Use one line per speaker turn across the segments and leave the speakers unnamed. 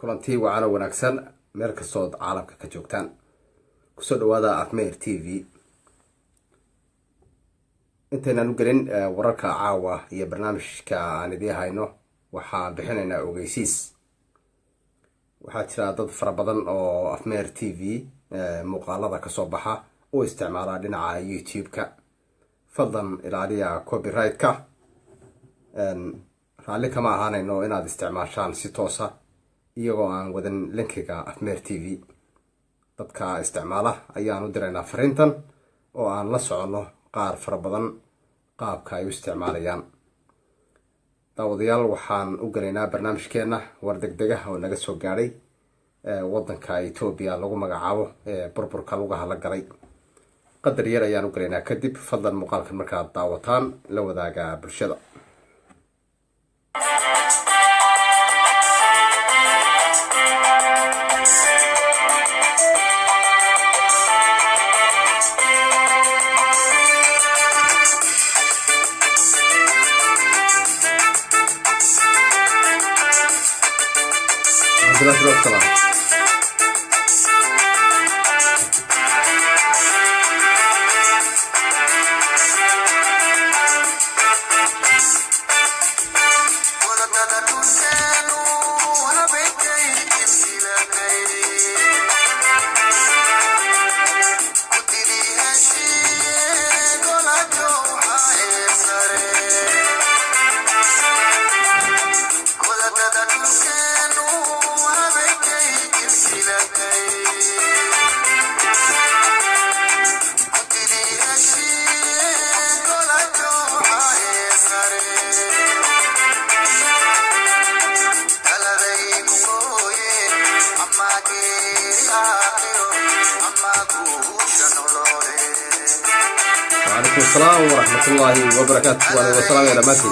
kulantii waana wanaagsan meel kastood caalamka ka joogtaan kusoo dhawaada Afmeer TV intaynan u gelin wararka caawa iyo barnaamijka aan idin hayno waxaan bixinaynaa ogeysiis waxaa jira dad fara badan oo Afmeer TV muuqaalada ka soo baxa oo isticmaala dhinaca YouTube-ka fadlan ilaaliya copyright-ka raalli kama ahaanayno inaad isticmaashaan si toosa iyagoo aan wadan linkiga Afmeer TV dadka isticmaala ayaan u diraynaa fariintan oo aan la socono qaar fara badan qaabka ay u isticmaalayaan daawadayaal waxaan u galaynaa barnaamijkeena war degdeg ah oo naga soo gaaray wadanka Itoobiya lagu magacaabo burburka lugaha la galay qadar yar ayaan u galaynaa kadib fadlan muuqaalkan markaad daawataan la wadaaga bulshada السلام ورحمة الله وبركاته والسلام يا دماتي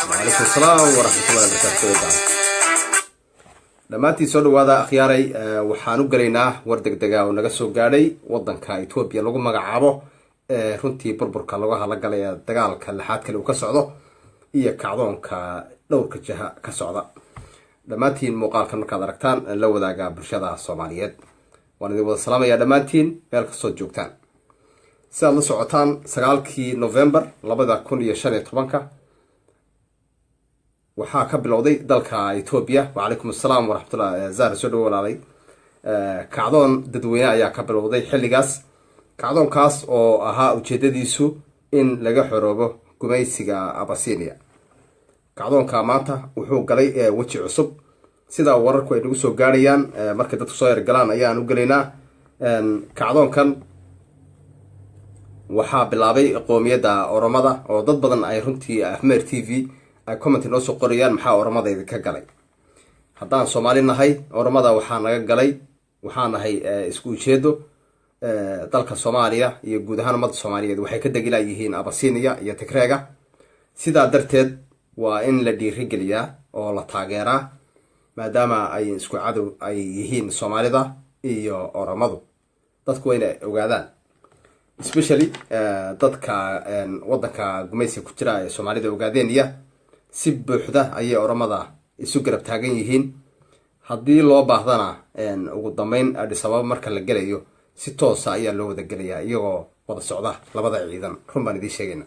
وعليكم السلام ورحمة الله وبركاته دماتي سودو هذا أخياري وحانو قرينا وردك دقا ونقصو قاري ودنكا إثيوبيا لغو مقعابو runtii burburka lugaha la galaya dagaalka lixaad kale uu ka socdo iyo kacdoonka dhowrka jaha ka socda dhamaantiin muuqaalkan markaad aragtaan la wadaaga bulshada Soomaaliyeed waan idin wada salaamayaa dhamaantiin meel kastoo joogtaan si aad la socotaan 9kii November 2015 waxaa ka bilowday dalka Itoobiya wa calaykum assalaam wa rahmatullahi zaar soo dhawaalay kacdoon dadweyne ayaa ka bilowday xilligaas kacdoonkaas oo ahaa ujeedadiisu in laga xoroobo gumaysiga Abyssinia kacdoonka maanta wuxuu galay waji cusub sida wararku ay nagu soo gaarayaan markay dadku soo yargalaan ayaan u galaynaa kacdoonkan waxaa bilaabay qoomiyadda Oromada oo dad badan ay runtii Afmeer TV ay comment noo soo qorayaan maxaa Oromada idinka galay haddaan Soomaali nahay Oromada waxaa naga galay waxaan nahay isku ujeedo dalka Soomaaliya iyo guud ahaan ummadda Soomaaliyeed waxay ka degilayeen Abyssinia iyo Tigreega sidaa darteed waa in la dhiirigeliyaa oo la taageeraa maadaama ay isku cadow ay yihiin Soomaalida iyo Oromadu dadku way ogaadaan especially dadka wadanka gumaysiga ku jira ee Soomaalida ogaadeenaya si buuxda ayay Oromada isu garab taagan yihiin haddii loo baahdana ugu dambeyn Addis Ababa marka la galayo si toos ah ayaa loo wada galayaa iyagoo wada socda labada ciidan run baan idin sheegayna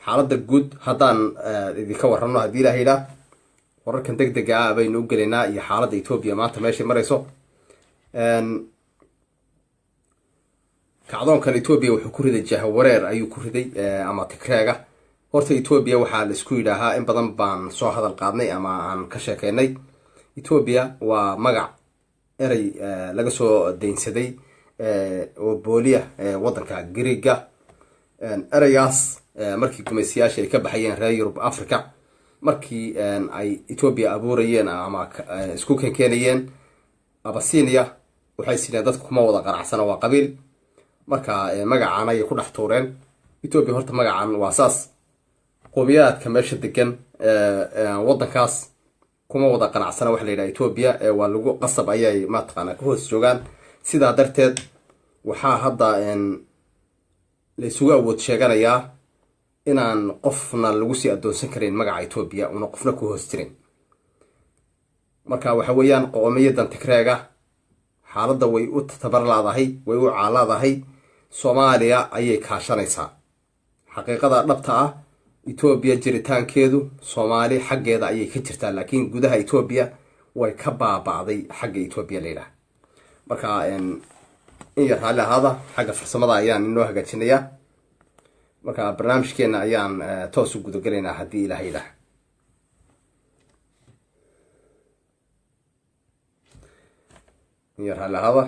xaaladda guud haddaan idinka warrano haddii Ilaahay ilaa wararkan degdega ah baynu u galaynaa iyo xaaladda Itoobiya maanta meesha marayso kacdoonkan Itoobiya wuxuu ku riday jahawareer ayuu ku riday ama Tigreega horta Itoobiya waxaa la isku yidhaahaa in badan baan soo hadal qaadnay ama aan ka sheekaynay Itoobiya waa magac eray laga soo deynsaday oo booliya wadanka Greega eraygaas markii gumaysiyaasha ay ka baxayeen reer Yurub Afrika markii ay Itoobiya abuurayeen ama isku keenayeen Abyssinia waxay sideen dadku kuma wada qaracsana waa qabiil marka magacaan ay ku dhaxtuureen Itoobiya horta magacaan waa saas qoomiyadka meesha degan wadankaas kuma wada qanacsana waxa la yidhaha etoobiya waa lagu qasab ayay mataqaanaa ka hoos joogaan. sidaa darteed waxaa hadda la isugu awood sheeganayaa inaan qofna lagu sii adoonsan karin magaca etoobiya una qofna ku hoos jirin. marka waxa weeyaan qoomiyadan tigreega xaaladda way u tabarlaadahay, way u caalaadahay. soomaaliya ayay kaashanaysaa. xaqiiqada dhabta ah etoobiya jiritaankeedu soomaali xaggeeda ayay ka jirtaa, laakiin gudaha etoobiya way ka baaba'day xagga etoobiya la yidhaha. marka in yar raalli ahaada, xagga farsamada ayaan inoo hagaajinayaa. marka barnaamijkeena ayaan toos u gudagelaynaa haddii ilaah yidhaah. in yar raalli ahaada.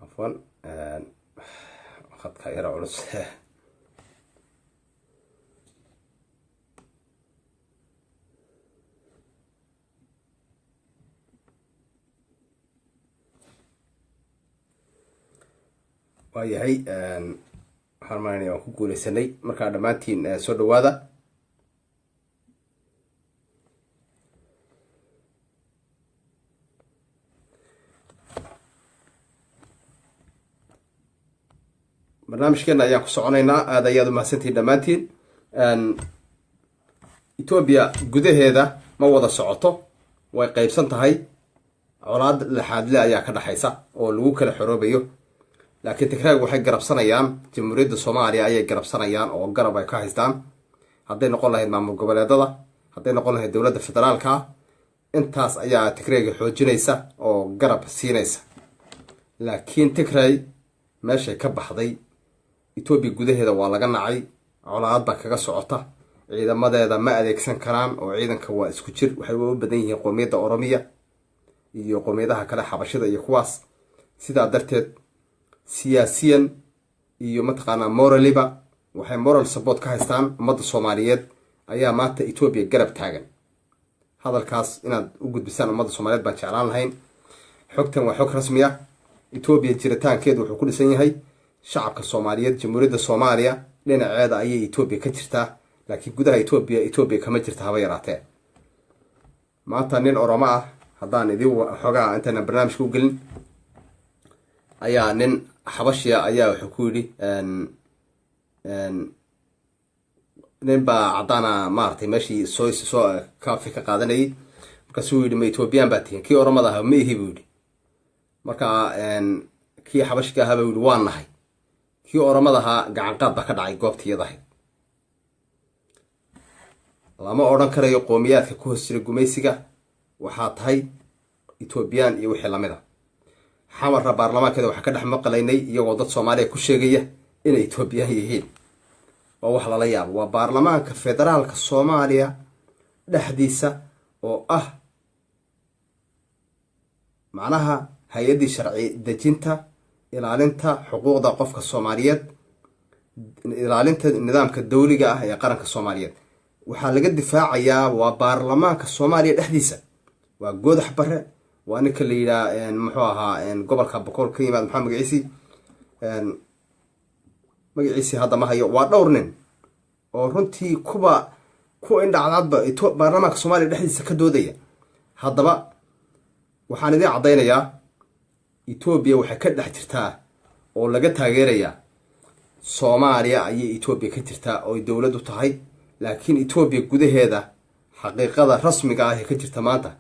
عفوا خدك يرى علوس. waayahay waxaan malanaya waan ku guuleysanay. markaa dhammaantiin soo dhawaada. barnaamijkeena ayaan ku soconaynaa. aad ayaad umahadsantihin dhammaantiin. etoobiya gudaheeda ma wada socoto, way qeybsan tahay. colaad laxaadle ayaa ka dhexaysa oo lagu kala xoroobayo. laakiin tigreeg waxay garabsanayaan jamhuuriyadda soomaaliya ayay garabsanayaan oo garab ay ka haystaan. hadday noqon lahayd maamul goboleedada, hadday noqon lahayd dowladda federaalka, intaas ayaa tigreega xoojinaysa oo garab siinaysa. laakiin tigrey meeshay ka baxday, etoobiya gudaheeda waa laga nacay. colaad baa kaga socota. ciidamadeeda ma adeegsan karaan oo ciidanka waa isku jir. waxay u badan yihiin qoomiyadda oromiya iyo qoomiyadaha kale xabashida iyo kuwaas. sidaa darteed siyaasiyan iyo mataqaanaa moraliba waxay moral support ka haystaan ummadda soomaaliyeed ayaa maanta etoobiya garab taagan. hadalkaas inaad u gudbisaan ummadda soomaaliyeed baan jeclaan lahayn. xogtan waa xog rasmi ah. etoobiya jiritaankeedu wuxuu ku dhisan yahay shacabka soomaaliyeed. jamhuuriyadda soomaaliya dhinaceeda ayay etoobiya ka jirtaa, laakiin gudaha etoobiya kama jirta haba yaraatee. maanta nin oromo ah, haddaan idin xoogaa intayna barnaamijka u gelin, ayaa nin xabashiya ayaa wuxuu ku yidhi nin baa caddaana maaragtay meeshii soo kaafi ka qaadanayay. markaasuu yidhi ma etoobiyaan baa tihin? kii oromada ahaa ma ihi buu yidhi. marka kii xabashika ahaa buu yidhi waa nahay. kii oromada ahaa gacanqaad baa ka dhacay goobtiyadahay. lama odhan karayo qoomiyaadka ku hoos jira gumaysiga waxaa tahay etoobiyaan iyo wixii lamida. xamarra baarlamaankeeda waxaa ka dhex maqlaynay iyagoo dad soomaaliya ku sheegaya inay etoobiyaan yihiin. waa wax lala yaabo. waa baarlamaanka federaalka soomaaliya dhexdiisa oo ah macnaha hay-addii sharci dejinta, ilaalinta xuquuqda qofka soomaaliyeed, ilaalinta nidaamka dawliga ah ee qaranka soomaaliyeed. waxaa laga difaacayaa waa baarlamaanka soomaaliya dhexdiisa. waa goodax bare, waa ninka la yidhaha muxuu ahaa gobolka boqol ka yimaad maxaa magaciisii hadda ma hayo. waa dhowr nin oo runtii ku indhacdaadba baarlamaanka soomaaliya dhexdiisa ka doodaya. haddaba waxaan idiin caddaynayaa etoobiya waxay ka dhex jirtaa oo laga taageerayaa soomaaliya ayay etoobiya ka jirtaa oo dowladdu tahay. laakiin etoobiya gudaheeda xaqiiqada rasmiga ah ee ka jirta maanta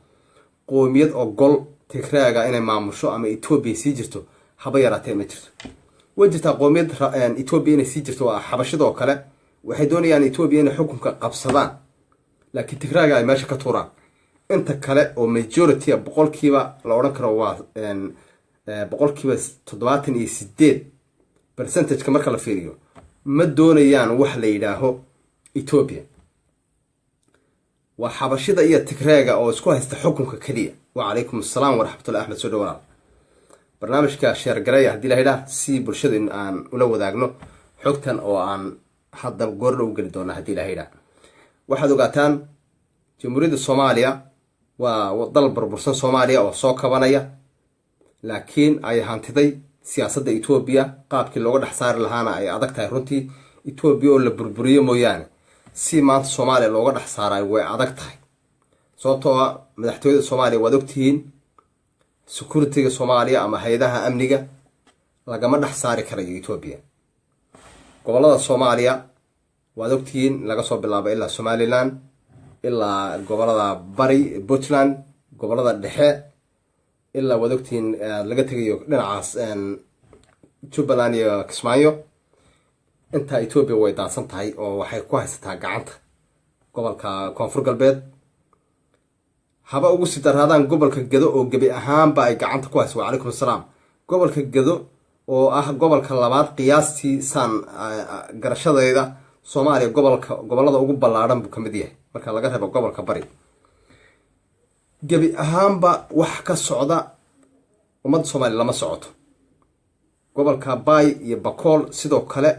qoomiyad oo gol tigreega inay maamusho ama etoobiya sii jirto haba yaraatee ma jirto. way jirtaa qoomiyad etoobiya inay sii jirto waa xabashidoo kale. waxay doonayaan etoobiya inay xukunka qabsadaan, laakiin tigreega ay meesha ka tuuraan. inta kale oo majority boqolkiiba la odhan karo waa boqolkiiba 78% marka la fiiriyo ma doonayaan wax la yidhaaho etoobiya. waa xabashida iyo tigreega oo isku haysta xukunka keliya. wacalaykum assalaam waraxmatullahi axmed. soo dhawaal barnaamijka sheergareeya haddii la yidhaah si bulshada in aan ula wadaagno xogtan oo aan hadda goorna u geli doonaa haddii ilaha yidhaah. waxaad ogaataan jamhuuriyadda soomaaliya waa dal burbursan soomaaliya oo soo kabanaya, laakiin ay hantiday siyaasadda etoobiya. qaabkii looga dhex saari lahaana ay adag tahay runtii. etoobiya oo la burburiyo mooyaane si maanta soomaaliya looga dhex saarayo way adag tahay. sababtoo ah madaxtooyada soomaaliya waad ogtihiin, security-ga soomaaliya ama hay-adaha amniga lagama dhex saari karayo etoobiya. gobolada soomaaliya waad ogtihiin, laga soo bilaabo ilaa somalilan, ilaa gobolada bari puntland, gobolada dhexe, ilaa waad ogtihiin laga tegayo dhinacaas jubbaland iyo kismaayo. intaa etoobiya way daadsan tahay oo waxay ku haysataa gacanta gobolka koonfur galbeed. haba ugu sii daraadaan gobolka gado oo gebi ahaanba ay gacanta ku haysa. wacalaykum assalaam. gobolka gado oo ah gobolka labaad qiyaastii saan garashadayda soomaaliya gobolada ugu ballaadhan buu ka mid yahay marka laga reebo gobolka bari. gebi ahaanba wax ka socda ummadda soomaaliya lama socoto. gobolka baay iyo bakool sidoo kale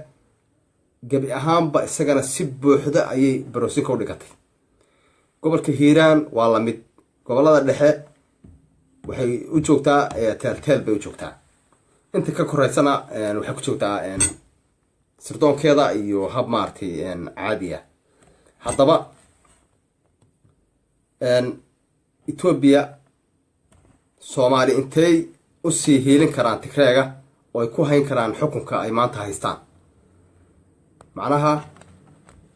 gebi ahaanba isagana si buuxda ayay baroosinka u dhigatay. gobolka hiiraan waa lamid. gobolada dhexe waxay u joogtaa teelteel bay u joogtaa. inta ka koreysana waxay ku joogtaa sirdoonkeeda iyo hab maaragtay caadi ah. haddaba etoobiya soomaali intay usii hiilin karaan tigreega oo ay ku hayn karaan xukunka ay maanta haystaan? macnaha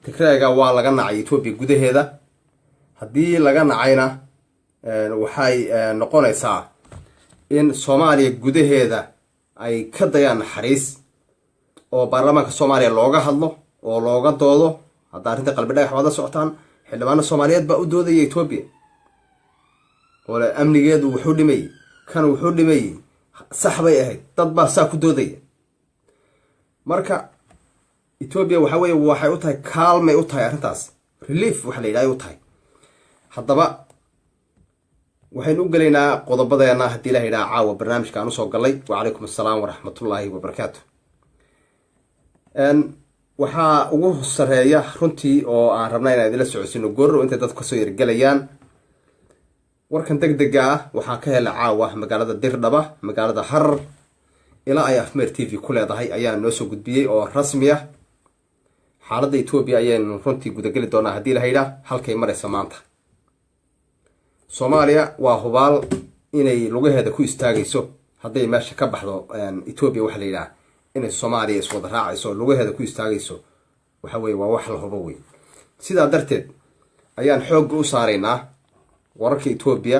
tigreega waa laga nacay etoobiya gudaheeda. haddii laga nacayna waxay noqonaysaa in soomaaliya gudaheeda ay ka dayaan naxariis oo baarlamaanka soomaaliya looga hadlo oo looga doodo. hadda arrinta qalbi dhagax waad la socotaan, xildhibaano soomaaliyeed baa u doodaya etoobiya ole amnigeedu wuxuu dhimayey, kan wuxuu dhimayey, sax bay ahayd. dad baa saa ku doodaya. marka etoobiya waxa weye waxay u tahay kaalmay u tahay arrintaas, relief waxa la yidhaha ay u tahay. haddaba waxaynu u gelaynaa qodobadeena haddii ilaha yidhaha caawa barnaamijka aan usoo galay. wacalaykum assalaam waraxmatullaahi wabarakaatu. waxaa ugu sareeya runtii oo aan rabnaa inaan idinla socodsiino goorrow intay dadku kasoo yargelayaan. warkan deg dega ah waxaan ka helay caawa magaalada dirdhaba, magaalada harar, ilaa ay afmeer t v ku leedahay ayaa noo soo gudbiyey oo rasmi ah. xaaladda etoobiya ayaynu runtii gudageli doonaa haddii ilaha yidhaah halkay maraysa maanta. soomaaliya waa hubaal inay lugaheeda ku istaagayso hadday meesha ka baxdo etoobiya waxa la yidhaah inay soomaaliya iswada raacayso lugaheeda ku istaagayso. waxa weye waa wax la hubo wey. sidaa darteed ayaan xoogga u saaraynaa wararka etoobiya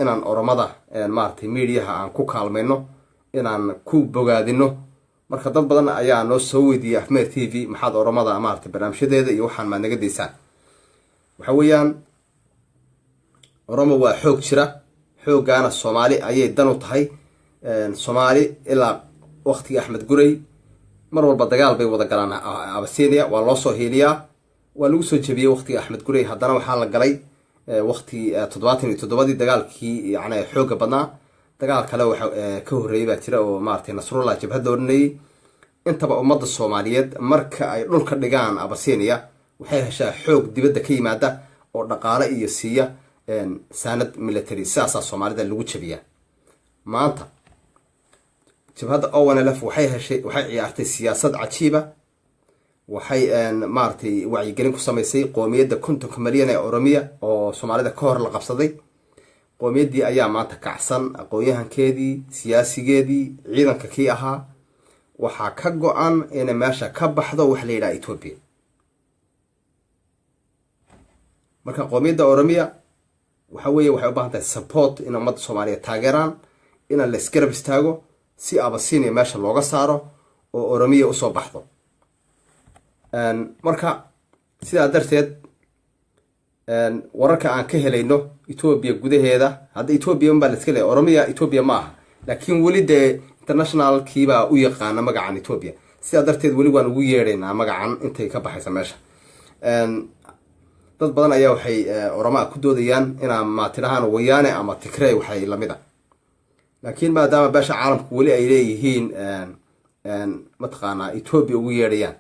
inaan oromada maaragtay mediaha aan ku kaalmayno, inaan ku bogaadino. marka dad badan ayaa noo soo weydiiyey afmeer t v maxaad oromada maaragtay barnaamijyadeeda iyo waxaan maad naga daysaan. waxa weeyaan oromo waa xoog jira, xooggaana soomaali ayay dan u tahay. soomaali ilaa waqtigii axmed gurey mar walba dagaal bay wada galaan abasinia, waa loo soo hiiliyaa, waa lagu soo jebiyey waqtigii axmed gurey. haddana waxaa la galay waqtigii 77 dagaalkii yani xooga badnaa. dagaal kale waxa ka horreeyay baa jira oo maaragtay nasrullah jabhadda odhanayay. intaba ummadda soomaaliyeed marka ay dhulka dhigaan abasinia waxay heshaa xoog dibadda ka yimaada oo dhaqaale iyo siiya saanad military. sidaasaa soomaalida lagu jabiyaa. maanta jabhadda ONLF waxay ciyaartay siyaasad cajiiba. waxay maaragtay wacyigelin ku samaysay qoomiyadda 50 milyan ee oromiya oo soomaalida ka hor la qabsaday. qoomiyaddii ayaa maanta kacsan, aqoon-yahankeedii, siyaasigeedii, ciidanka kii ahaa. waxaa ka go-an inay meesha ka baxdo waxa la yidhaha etoobiya. marka qoomiyadda oromiya waxa weeye waxay u baahan tahay support in ummadda soomaaliya taageeraan, inaan la isgarab istaago si abasinia meesha looga saaro oo oromiya usoo baxdo. marka sidaa darteed wararka aan ka helayno etoobiya gudaheeda, hadda etoobiya unbaa la iska leeyahay, oromiya etoobiya ma aha, laakiin weli dee internationalkiibaa u yaqaana magacan etoobiya. sidaa darteed weli waan ugu yeedhaynaa magacan intay ka baxaysa meesha. dad badan ayaa waxay oromaa ku doodayaan inaa maatirahaan wayaane ama tigrey waxay lamid a. laakiin maadaama beesha caalamku weli ay leeyihiin mataqaanaa etoobiya ugu yeedhayaan,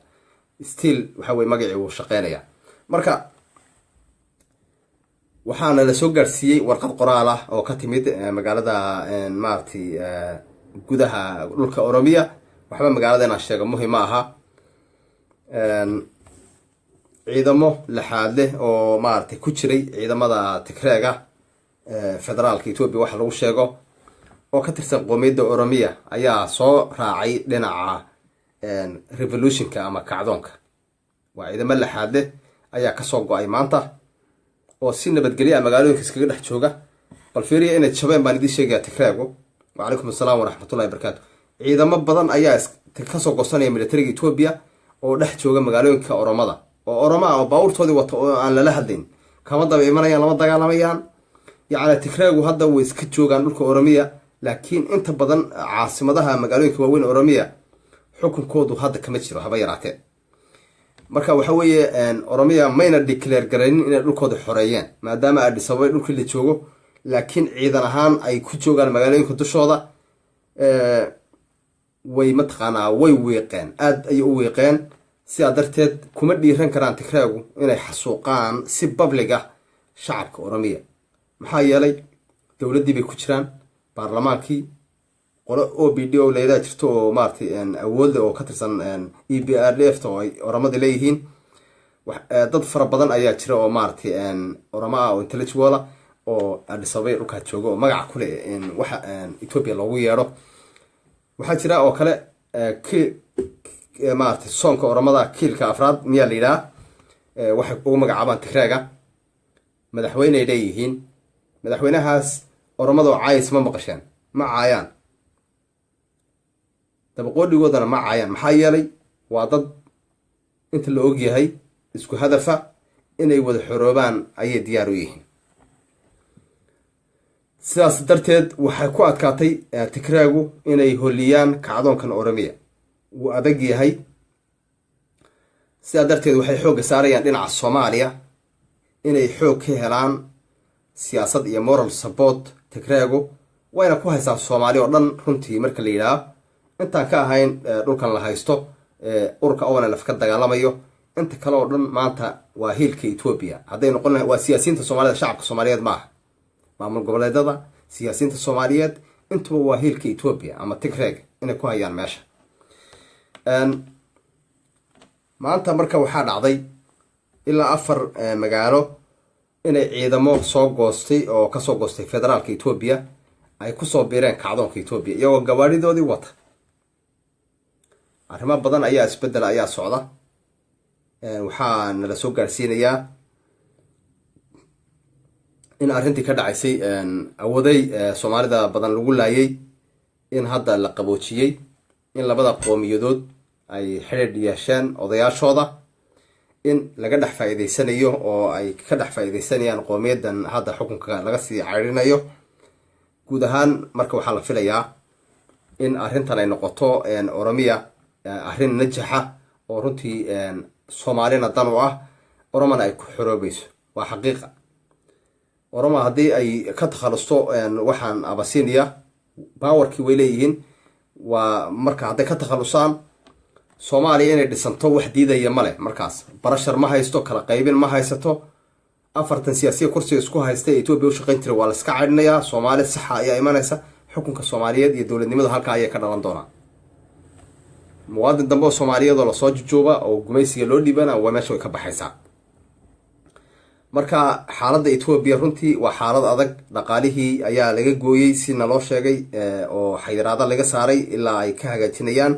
still waxa weye magacii wuu shaqeynaya. marka waxaana la soo gaarsiiyey warqad qoraal ah oo ka timid magaalada maaragtay gudaha dhulka Oromiya. waxba magaalada inaan sheego muhiim ma aha. ciidamo laxaad leh oo maaragtay ku jiray ciidamada Tigreega federaalka Ethiopia waxa lagu sheego oo ka tirsan qoomiyadda Oromiya ayaa soo raacay dhinaca revolutionka ama kacdoonka. waa ciidamo laxaad leh ayaa kasoo go-ay maanta oo si nabadgelyo magaalooyinka iskaga dhex jooga. bal fiiriya inay jabeen baan idin sheegaya Tigreegu. وعليكم السلام ورحمة الله وبركاته. ciidamo badan ayaa kasoo goosanaya militariga Ethiopia oo dhex jooga magaalooyinka Oromada oo Oroma oo baawurtoodii wato oo aan lala hadlayn kama daba imanayaan lama dagaalamayaan. yacni Tigreegu hadda way iska joogaan dhulka Oromiya laakiin inta badan caasimadaha magaalooyinka waaweyn Oromiya xukunkoodu hadda kama jiro haba yaraatee. marka waxa weeye Oromiya mayna declare garaynin inay dhulkooda xoreeyeen maadaama Addis Ababa dhulkii la joogo laakiin ciidan ahaan ay ku joogaan magaalooyinka dushooda. way mataqaanaa way weeqeen aad ay u weeqeen sidaa darteed kuma dhiiran karaan Tigreegu inay xasuuqaan si public ah shacabka Oromiya. maxaa yeelay dowladdii bay ku jiraan baarlamaankii qolo OBD oo leedahay jirto oo maartay awood oo ka tirsan EPRDF oo ay Oromada leeyihiin. dad fara badan ayaa jira oo maartay Oromo oo intellectual oo Addis Ababa dhulka joogo oo magac ku leh waxa Ethiopia loogu yeero. waxaa jira oo kale maartay soonka Oromada kiilka afraad miyaa la yidhaha waxay ugu magacaabaan Tigreega madaxweyne ay leeyihiin. madaxweynahaas Oromada oo caayis ma maqasheen ma caayaan dabaqoodhigoodana ma caayaan. maxaa yeelay waa dad inta la og yahay isku hadafa inay wada xoroobaan ayay diyaar u yihiin. sidaas darteed waxay ku adkaatay Tigreegu inay holiyaan kacdoonkan Oromiya wuu adag yahay. sidaa darteed waxay xoogga saarayaan dhinaca Soomaaliya inay xoog ka helaan siyaasad iyo moral support. Tigreegu wayna ku haysaa Soomaaliya oo dhan runtii marka la yidhaaho intaan ka ahayn dhulkan la haysto ururka ONLF ka dagaalamayo inta kale oo dhan maanta waa hiilka Ethiopia. hadday noqon lahayd waa siyaasiyiinta Soomaalida shacabka Soomaaliyeed maaha maamul goboleedada siyaasiyiinta Soomaaliyeed intuba waa hiilka Ethiopia ama Tigreeg inay ku hayaan meesha. maanta marka waxaa dhacday ilaa 4 magaalo inay ciidamo soo goostay oo kasoo goostay federaalka Ethiopia ay kusoo biireen kacdoonka Ethiopia iyagoo gawaaridoodii wata. arrimo badan ayaa isbedel ayaa socda. waxaa nala soo gaarsiinayaa in arrintii ka dhacaysay awooday Soomaalida badan lagu laayay in hadda la qaboojiyey in labada qoomiyadood ay xiriir yeesheen odayaashooda in laga dhex faa'iideysanayo oo ay ka dhex faa'iideysanayaan qoomiyadan hadda xukunka laga sii cayrinayo. guud ahaan marka waxaa la filayaa in arrintan ay noqoto Oromiya arrin najaxa oo runtii Soomaalina dan u ah Oromana ay ku xoroobayso. waa xaqiiqa Oroma haddii ay ka takhalusto waxaan Abyssinia powerkii way leeyihiin. waa marka hadday ka takhalusaan Soomaaliya inay dhisanto wax diidaya male. markaas barashar ma haysto kala qaybin ma haysato. 4 siyaasiya kursiga isku haysta Ethiopia u shaqayn jiray waa la iska caydinayaa. Soomaali saxa ayaa imanaysa xukunka Soomaaliyeed iyo dowladnimada halka ayay ka dhalan doonaan. muwaadin dambe oo Soomaaliyeed oo la soo jooba oo gumaysiga loo dhibana waa meesha way ka baxaysaa. marka xaaladda Ethiopia runtii waa xaalad adag. dhaqaalihii ayaa laga gooyey si naloo sheegay oo xayiraado laga saaray ilaa ay ka hagaajinayaan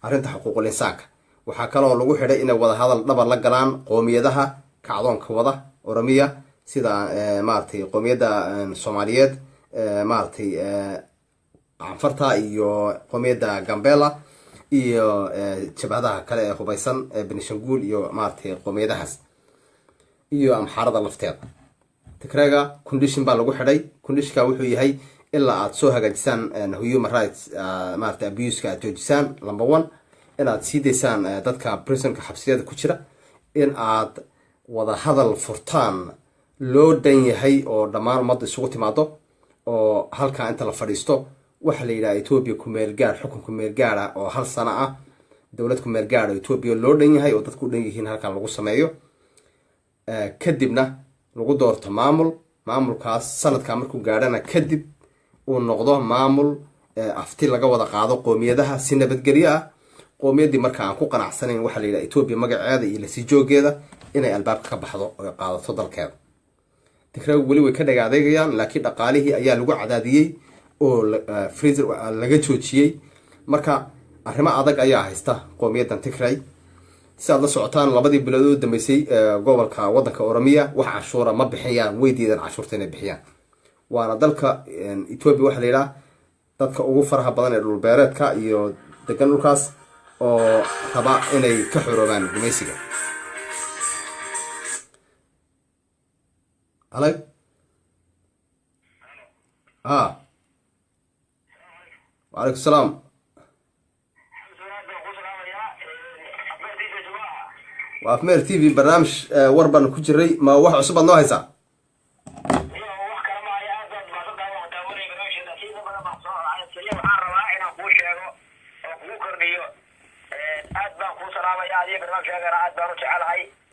arrinta xuquuqul insaanka. waxaa kaloo lagu xidhay inay wada hadal dhabar la galaan qoomiyadaha kacdoonka wada Oromiya sida maartay qoomiyadda Soomaaliyeed maartay Anfarta iyo qoomiyadda Gambela iyo jabhadaha kale ee hubaysan Benishangul iyo maartay qoomiyadahaas iyo Amxaarada lafteeda. Tigreega condition baa lagu xidhay. conditionka wuxuu yahay ilaa aad soo hagaajisaan human rights maartay abuse-ka aad joojisaan. number 1 inaad sii daysaan dadka prisonka xabsiyada ku jira in aad wada hadal furtaan loo dhan yahay oo dhammaan ummadda isugu timaado oo halkaa inta la fadhiisto waxa la yidhaha Ethiopia ku meel gaar xukun ku meel gaar ah oo 1 sano ah dowlad ku meel gaadho Ethiopia loo dhan yahay oo dadku dhan yihiin halkan lagu sameeyo kadibna lagu doorto maamulkaas sanadka markuu gaadhana kadib uu noqdo maamul afti laga wada qaado qoomiyadaha si nabadgelyo ah qoomiyadii marka aan ku qanacsanayn waxa la yiraahdaa Ethiopia magaceeda iyo la sii joogeeda inay albaabka ka baxdo oo qaadato dalkeeda Tigray wali way ka dhagaadayaan laakiin dhaqaalihii ayaa lagu cadaadiyay oo freezer laga joojiyay marka arrimo adag ayaa haysta qoomiyadan Tigray si aad la socotaan labadii bilood oo dambeysay gobolka wadanka Oromia wax cashuura ma bixiyaan weydiidan cashuurta inay bixiyaan waana dalka Ethiopia waxa la yiraahdaa dadka ugu faraha badan ee dhul beereedka iyo degan dhulkaas oo raba inay ka xoroobaan gumaysiga عليك وعليكم السلام وافمير تي في برنامج وربان كجري ما واحد عصب نو هيسا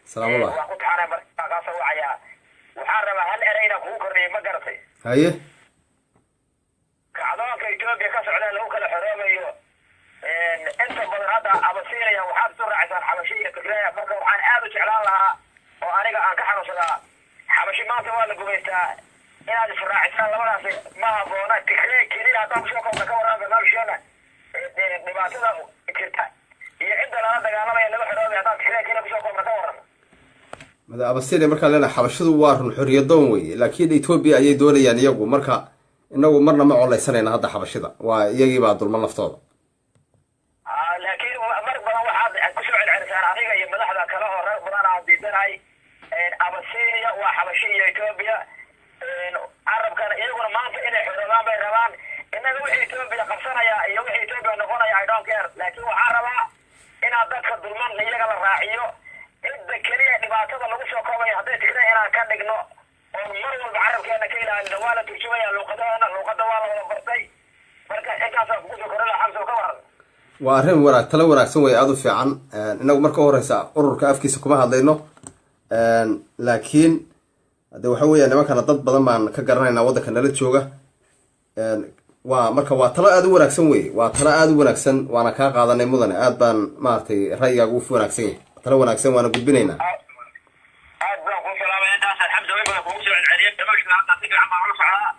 سلام الله
waxaan rabaa hal erayna kugu kordhiyay ma garatay
haye
kacdoonka Ethiopia ka socda lagu kala xoroobayo inta badan hadda abasiinaya waxaad soo raacsan xabashi iyo Tigray marka waxaan aad u jeclaan lahaa oo aniga aan ka xanuunsadaa xabashi maanta waa la gumaystaa inaad israacisaan labadaas ma habboona Tigray keliya haddaan kusoo kobta ka warrama barnaamijkeena dhibaatada jirta iyo cidda lala dagaalamaya laga xoroobaya haddaan Tigray keliya kusoo kobta ka warrama
mada abasiinay marka leena xabashadu waa run xoriyadoon way laakiin Ethiopia ayay doonayaan iyagu marka inagu marna ma colaysanayna hadda xabashida waa iyagii baa dulman laftooda
laakiin mar badan waxaad ku soo celcelisaan adiga iyo madaxda kale oo rag badan aan diidanay abasiiniya waa xabashi iyo Ethiopia arabkana iyaguna maanta inay xoroobaan bay rabaan inaga wixii Ethiopia qabsanaya iyo wixii Ethiopia noqonaya I don't care laakiin waxaan rabaa inaad dadka dulman iyaga la raaciyo inta kaliya dhibaatada lagu soo koobay haday Tigray inaan ka dhigno oo mar walba carabkeena ka ilaalino waa la turjumaya luqada waa la wada bartay marka intaas ku soo korala xabso ka waran
waa arrin talo wanaagsan way aad u fiican inagu marka horeysa ururka afkiisa kuma hadlayno laakiin hada waxa weeyaan nimankana dad badan baan ka garanaynaa wadanka nala jooga waa talo aad u wanaagsan wey waa talo aad u wanaagsan waana kaa qaadanay mudane aad baan maartay ra'yigaagu u wanaagsan yahay talo wanaagsan waana gudbinaynaa
aad baan ku salaamay intaas alxamdu way baan kugu soo celceliyay damashna hadda si fiican baan ula socdaa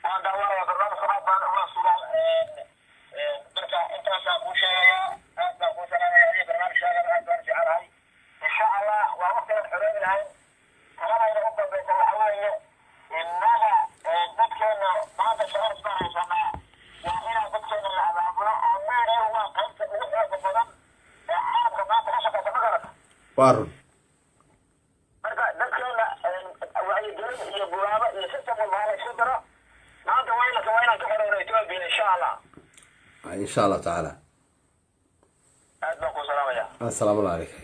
waan daawada barnaamijka baan ula sugan marka intaas aan ku sheegaya aad baan ku salaamay barnaamijka aad baan jecelahay insha Allah waa waqtigan xoroobi lahayn taranayna u dambaysa waxa weeye innaga dadkeena maanta sharaf baan haysanaa waa inaan dadkeena la abaabulo oo meediyo waa qaybta ugu xooga badan ee caalamka maanta ka shaqeysa ma garata
وارن
marka dadkeena wacyigelin iyo bulaabo iyo system walba la isku daro maanta waa inaan ka xorowno Ethiopia insha Allah
ان شاء الله تعالى
aad baan ku salaamaya
السلام عليكم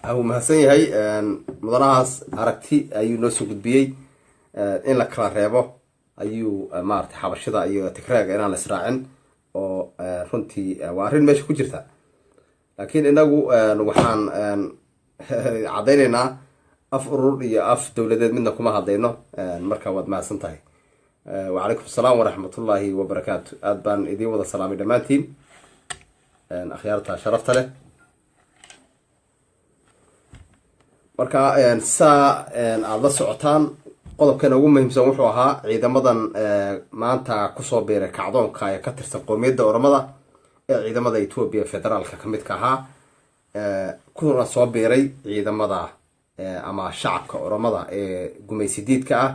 أو mahadsan yahay mudanahaas aragti ayuu noo soo gudbiyay in la kala reebo ayuu maartay xabashada iyo Tigrayga inaan la israacin oo runtii waa arrin meesha ku jirta laakiin inagu waxaan cadaynaynaa af urur iyo af dowladeed midna kuma hadlayno marka waad mahadsan tahay وعليكم السلام ورحمة الله وبركاته أدبان إذي وضع سلامي دمانتين أخيارتها شرفت له marka saa aad la socotaan qodobkan ugu muhiimsan wuxuu ahaa ciidamadan maanta kusoo biiray kacdoonka ee ka tirsan qoomiyadda Oromada ee ciidamada Ethiopia federaalka ka mid ka ahaa kuna soo biiray ciidamada ama shacabka Oromada ee gumaysidiidka ah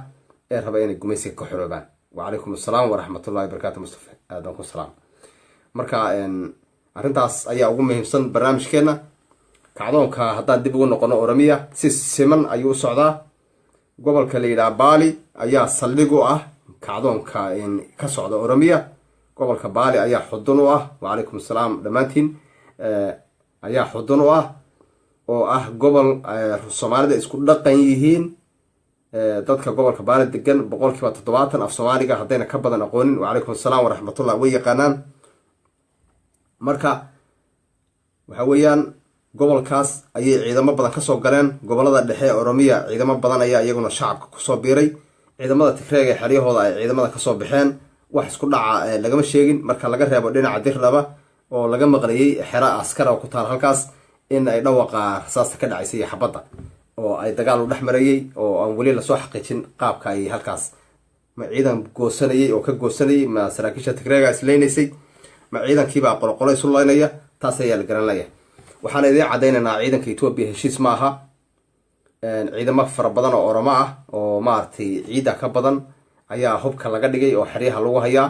ee raba inay gumaysiga ka xoroobaan وعليكم السلام ورحمة الله وبركاته مصطفى أهلاً السلام marka arrintaas ayaa ugu muhiimsan barnaamijkeena kacdoonka haddaan dib ugu noqono Oromia si siman ayuu u socdaa gobolka la yiraahdo Bali ayaa saldhig u ah kacdoonka ka socda Oromia gobolka Bali ayaa xudun u ah وعليكم السلام dhamaantiin ayaa xudun u ah oo ah gobol Soomaalida isku dhaqan yihiin dadka gobolka Bali degan boqolkiiba 70 af Soomaaliga hadayna ka badan aqoonin وعليكم السلام ورحمة الله way yaqaanaan marka waxa weeyaan gobolkaas ayay ciidamo badan kasoo galeen. gobolada dhexe oromiya ciidamo badan ayaa iyaguna shacabka kusoo biiray. ciidamada tigreega ee xeryahooda ay ciidamada kasoo baxeen. wax isku dhaca lagama sheegin marka laga reebo dhinaca Dirdhaba oo laga maqlayay xera askar oo ku taal halkaas in ay dhawaqa rasaasta ka dhacaysay xabadda oo ay dagaal u dhexmarayay oo aan wali la soo xaqiijin qaabka ay halkaas ma ciidan goosanayay oo ka goosanayay ma saraakiisha tigreega isleeynayay ma ciidankiiba qolqolo isu leynaya. taas ayaa la garanaya. waxaan idin cadeynaynaa ciidanka Ethiopia heshiis ma aha. ciidamo fara badan oo Oromo ah oo maartay ciida ka badan ayaa hubka laga dhigay oo xariyaha lagu hayaa.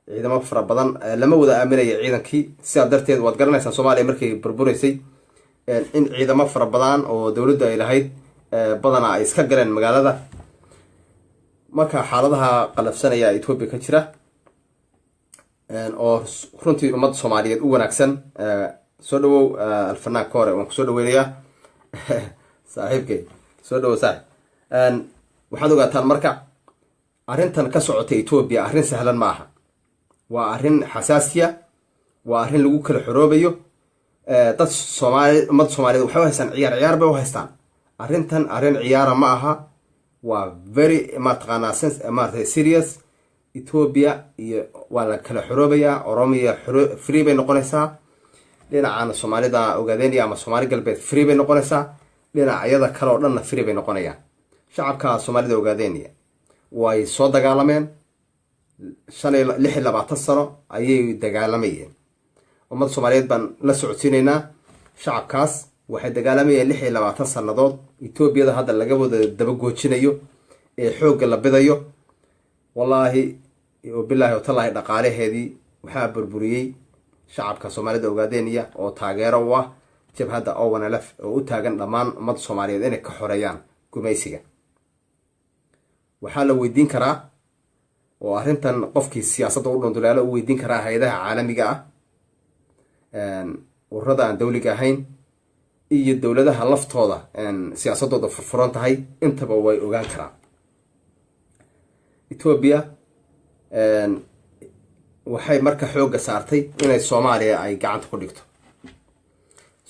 ciidamo fara badan lama wada aaminaya ciidankii. sidaa darteed waad garanaysaa Soomaaliya markay burbureysay in ciidamo fara badan oo dawladda ay lahayd badana ay iska galeen magaalada. marka xaaladaha qalafsanaya Ethiopia ka jira oo runtii ummadda Soomaaliyeed u wanaagsan. soo dhawow alfanaan koore waan ku soo dhaweynayaa saaxiibkay. soo dhawow saaxiib. waxaad ogaataan marka arrintan ka socota Ethiopia arrin sahlan maaha. waa arrin xasaasiya. waa arrin lagu kala xoroobayo. dad Soomaali ummadda Soomaaliyeed waxay u haystaan ciyaar bay u haystaan. arrintan arrin ciyaara ma aha. waa very mataqaanaa sense maartay serious. Ethiopia iyo waa la kala xoroobayaa. Oromiya free bay noqonaysaa. dhinacana Soomaalida Ogaadeniya ama Soomaali galbeed free bay noqonaysaa. dhinacyada kale oo dhanna free bay noqonayaan. shacabka Soomaalida Ogaadeniya way soo dagaalameen 26 sano ayay dagaalamayeen. ummadda Soomaaliyeed baan la socodsiinaynaa. shacabkaas waxay dagaalamayeen 26 sanadood. Ethiopia hadda laga wada daba goojinayo ee xoog la bidayo. wallahi billahi wa tallahi dhaqaalaheedii waxaa burburiyay shacabka Soomaalida Ogaadeniya oo taageero u ah jabhadda ONLF oo u taagan dhammaan ummadda Soomaaliyeed inay ka xoreeyaan gumaysiga. waxaa la weydiin karaa oo arrintan qofkii siyaasadda u dhundulaalo u weydiin karaa hay'adaha caalamiga ah ururada aan dawliga ahayn iyo dowladaha laftooda siyaasadooda furfuran tahay intaba way ogaan karaan. Ethiopia waxay marka xooga saartay inay Soomaaliya ay gacanta ku dhigto.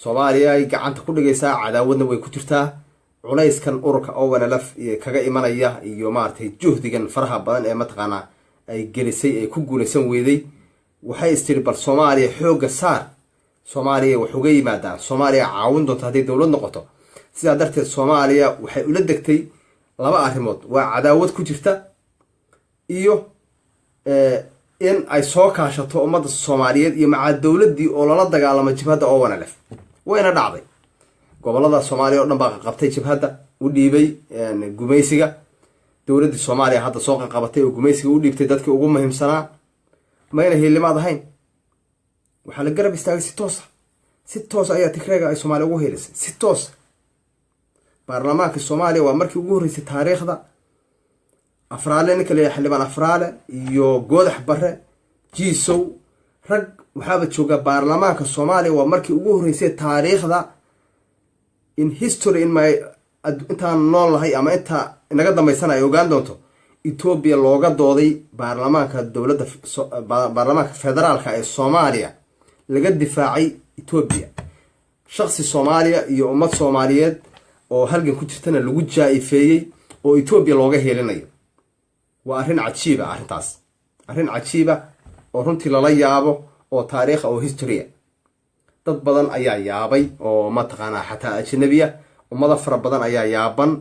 Soomaaliya ay gacanta ku dhigaysaa cadaawadna way ku jirtaa. culayskan ururka ONLF kaga imanaya iyo maartay juhdigan faraha badan ee mataqaana ay gelisay ay ku guulaysan weeday waxay istiri bal Soomaaliya xooga saar. Soomaaliya wuxuu uga yimaadaa Soomaaliya caawin doonta haddii dawlad noqoto. sidaa darteed Soomaaliya waxay ula degtay laba arrimood. waa cadaawad ku jirta iyo in ay soo kaashato ummadda Soomaaliyeed iyo maca dawladdii oo lala dagaalamo jabhadda ONLF. wayna dhacday. gobolada Soomaaliya oo dhan baa qabtay jabhadda u dhiibay gumaysiga. dawladda Soomaaliya hadda soo qabatay oo gumaysiga u dhiibtay dadkii ugu muhiimsanaa. mayna hilimaad ahayn. waxaa la garab istaagay si toos ayaa Tigreega ay Soomaaliya ugu helisay si toos. baarlamaanka Soomaaliya waa markii ugu horeysay taariikhda Afraale ninka la xildhibaan Afraale iyo Goodax Barre Jiisow rag waxaaba jooga baarlamaanka Soomaaliya waa markii ugu horeysay taariikhda in history in my intaan nool lahay ama inta inaga dambaysan ay ogaan doonto Ethiopia looga dooday baarlamaanka dawladda baarlamaanka federaalka ee Soomaaliya laga difaacay Ethiopia. shakhsi Soomaaliya iyo ummad Soomaaliyeed oo halgan ku jirtana lagu jaa'ifeeyay oo Ethiopia looga heelinayo. waa arrin cajiib ah arrintaas. arrin cajiib ah oo runtii lala yaabo oo taariikh oo history dad badan ayaa yaabay oo mataqaana xataa ajnabiya ummada fara badan ayaa yaaban.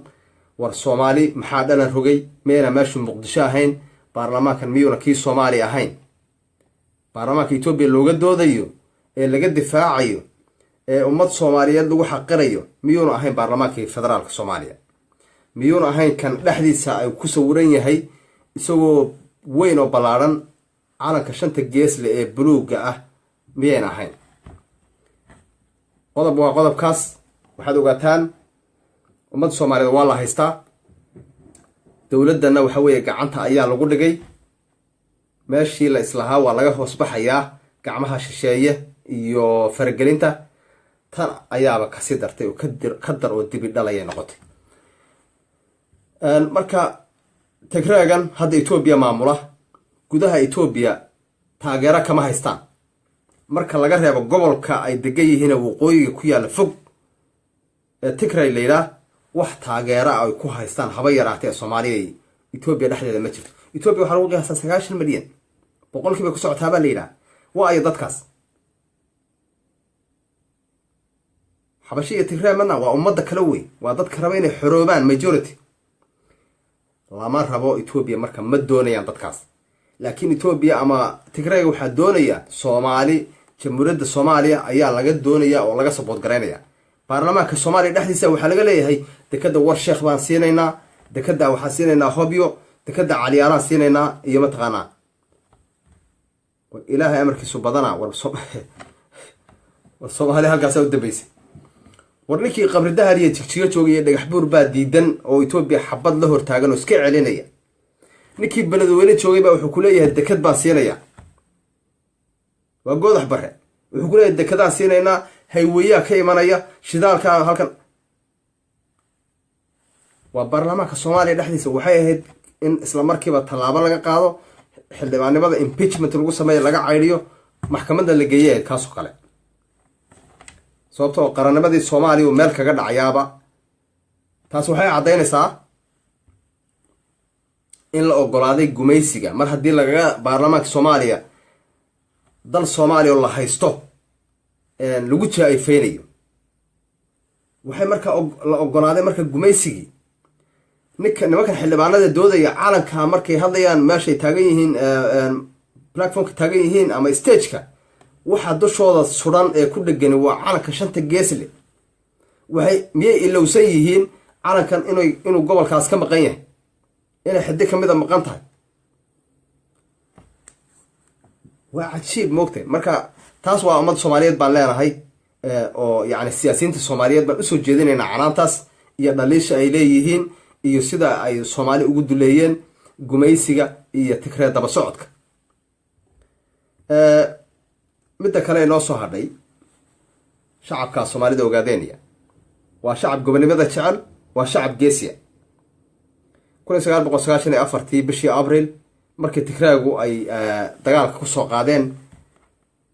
war Soomaali maxaa dhalan rogay meena meeshu Muqdisho ahayn baarlamaankan miyuuna kii Soomaali ahayn. baarlamaanka Ethiopia looga doodayo ee laga difaacayo ee ummad Soomaaliyeed lagu xaqirayo miyuuna ahayn baarlamaankii federaalka Soomaaliya. miyuuna ahayn kan dhexdiisa ay ku sawiran yahay isagoo weyn oo ballaaran calanka shanta geesle ee buluuga ah miyayna ahayn. qodob waa qodobkaas. waxaad ogaataan ummadda Soomaaliyeed waa la haystaa. dawladdana waxa weeye gacanta ayaa lagu dhigay. meeshii la islahaa waa laga hoos baxayaa gacmaha shisheeye iyo faragelinta. tan ayaaba kasii dartay oo ka dar oo dibi dhalay noqotay. marka Tigreegan hadda Ethiopia maamula gudaha Ethiopia taageero kama haystaan. marka laga reebo gobolka ay degan yihiin waqooyiga ku yaalla fog ee Tigray la yiraahdo wax taageera ay ku haystaan haba yaraatee Soomaaliya Ethiopia dhexdeeda ma jirto. Ethiopia waxa lagu qiyaasaa 9 milyan boqolkiiba ku socotaa baa la yiraahdaa. waa ay dadkaas xabashiga Tigray madna waa ummadda kala weyn, waa dadka raba inay xoroobaan majority. lama rabo Ethiopia marka ma doonayaan dadkaas, laakiin Ethiopia ama Tigray waxa doonaya Soomaali, jamhuuriyadda Soomaaliya ayaa laga doonaya oo laga support gareynaya. baarlamaanka Soomaaliya dhexdiisa waxa laga leeyahay dekada war sheekh baan siinaynaa, dekada waxa siinaynaa Hobyo, dekada Caliyaalaan siinaynaa iyo ma taqaanaa ilaahay amarkiisu badana war Soomaaliya halkaas u dambeysay. warninkii qabri dahar iyo jigjiga joogay dhagax buur baa diidan oo Ethiopia xabad la hor taagan oo iska celinaya. ninkii beledweyne joogay baa wuxuu ku leeyahay dekad baan siinaya, waa goodax bare wuxuu ku leeyahay dekadaan siinaynaa, hayweeyaa ka imanaya, shidaalka halkan. waa baarlamaanka Soomaaliya dhexdiisa waxay ahayd in isla markiiba tallaabo laga qaado, xildhibaanimada impeachment lagu sameeyo, laga cayriyo, maxkamadda la geeyo kaas oo kale. sababtoo qarannimadii Soomaaliya meel kaga dhacayaaba. taas waxay cadeynaysaa in la ogolaaday gumaysiga mar haddii laga baarlamaanka Soomaaliya dal Soomaaliya la haysto lagu jaayfeynayo. waxay marka la ogolaaday marka gumaysigii nimankan xildhibaanada doodaya calanka markay hadlayaan meeshay taagan yihiin platformka taagan yihiin ama stageka waxa dushooda suran ee ku dhagan waa calanka shanta geesle. waxay miyay ilowsan yihiin calankan inuu gobolkaas ka maqan yahay, inay xiddi kamid ah maqan tahay. waa cajiib moogtay. marka taas waa ummad Soomaaliyeed baan leenahay oo yani siyaasiyiinta Soomaaliyeed baan usoo jeedinaynaa canaantaas iyo dhaliisha ay leeyihiin iyo sida ay Soomaali ugu duleeyeen gumaysiga iyo Tigray daba socodka. midda kale ee noo soo hadhay shacabka Soomaalida ogaadeenaya waa shacab gobonimada jecel, waa shacab geesiya. 1994 bishii Abriil markii Tigraygu ay dagaalka ku soo qaadeen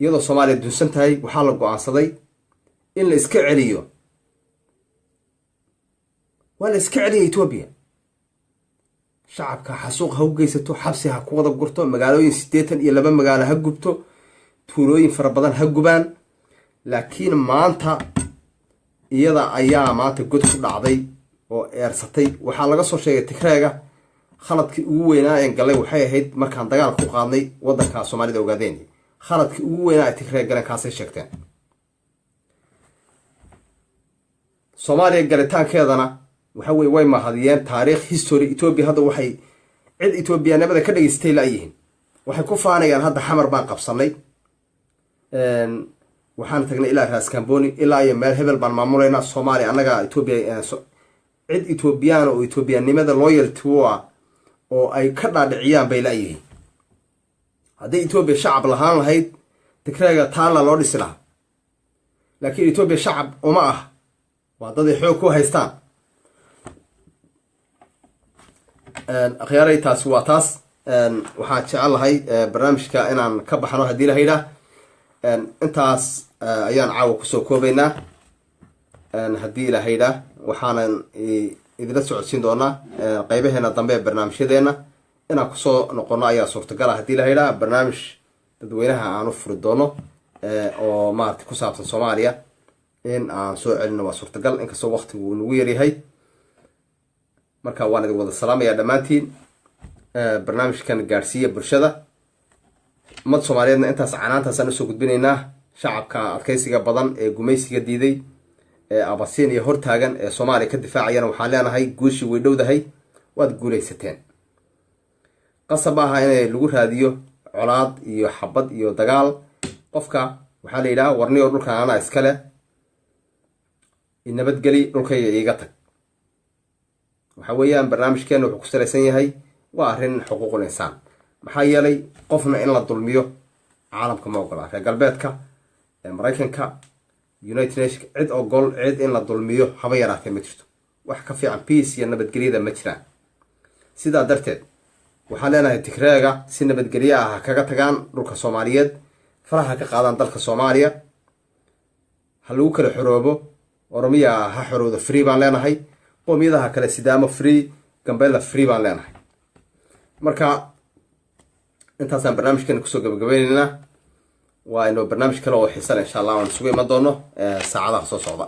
iyadoo Soomaaliya dunsan tahay, waxaa la go'aansaday in la iska celiyo. waa la iska celiyo Ethiopia. shacabka xasuuq ha u geysato, xabsi ha ku wada gurto, magaalooyin 82 magaalo ha gubto, tuulooyin fara badan ha gubaan. laakiin maanta iyada ayaa maanta god ku dhacday oo eersatay. waxaa laga soo sheegay Tigrayga khaladkii ugu weynaa ee galay waxay ahayd markaan dagaal ku qaadnay wadanka Soomaalida ogaadeen. khaladkii ugu weynaa ee Tigray galeen kaasay sheegteen. Soomaaliya galitaankeedana waxa way mahadiyeen taariikh history. Ethiopia hadda waxay cid Ethiopianimada ka dhageystay la yihiin. waxay ku faanayaan hadda xamar baan qabsanay, waxaan tagnay ilaa Raas Kamboni, ilaa iyo meel hebel baan maamulayna Soomaaliya anaga Ethiopia. cid Ethiopian oo Ethiopianimada loyalty oo ay ka dhaadhiciyaan bay la yihiin. haddii Ethiopia shacab lahaan lahayd Tigrayga taala loo dhisi lahaa, laakiin Ethiopia shacab uma ah, waa dad ay xoog ku haystaan. akhyaaray taasi waa taas. waxaan jecelahay barnaamijka inaan ka baxno haddii la yidhaah. intaas ayaan caawa kusoo koobaynaa haddii la yidhaah. waxaanan idinla socodsiin doonaa qaybaheena dambe ee barnaamijyadeena inaan kusoo noqono ayaa suurtagala haddii la yidhaah. barnaamij dadweynaha aan u furi doono oo maarata ku saabsan Soomaaliya in aan soo celino waa suurtagal, inkastoo waqtigu uu nagu yaryahay. marka waan idin wada salaamayaa dhammaantiin. barnaamijkan gaadhsiiya bulshada ummad Soomaaliyeedna intaas canaantaasaan usoo gudbinaynaa. shacabka adkaysiga badan ee gumaysiga diiday ee abasiin iyo hortaagan ee Soomaaliya ka difaacayana waxaan leenahay guushii way dhowdahay, waad guulaysateen. qasab aha inay lagu raadiyo colaad iyo xabad iyo dagaal. qofka waxaa la yidhaha warniyo dhulkan anaa iskale, nabadgeli, dhulkayga iiga tag. waxa weeyaan barnaamijkeena wuxuu ku salaysan yahay waa arrin xuquuqul insaan. maxaa yeelay qofna in la dulmiyo caalamka ma ogola. reer galbeedka, Maraykanka, United Nations cid ogol cid in la dulmiyo haba yaraatee ma jirto. wax ka fiican peace iyo nabadgelyada ma jiraan. sidaa darteed waxaan leenahay Tigrayga si nabadgelyo ah kaga tagaan dhulka Soomaaliyeed. faraha ka qaadaan dalka Soomaaliya ha lagu kala xoroobo oromiya ha xoroodo free baan leenahay qoomiyadaha kale sidaamo free Gambela free baan leenahay marka intaasaan barnaamijkeena kusoo gabagabeynayna waa inoo barnaamij kale oo xiiso leh insha Allah waan isugu iman doono saacadaha soo socda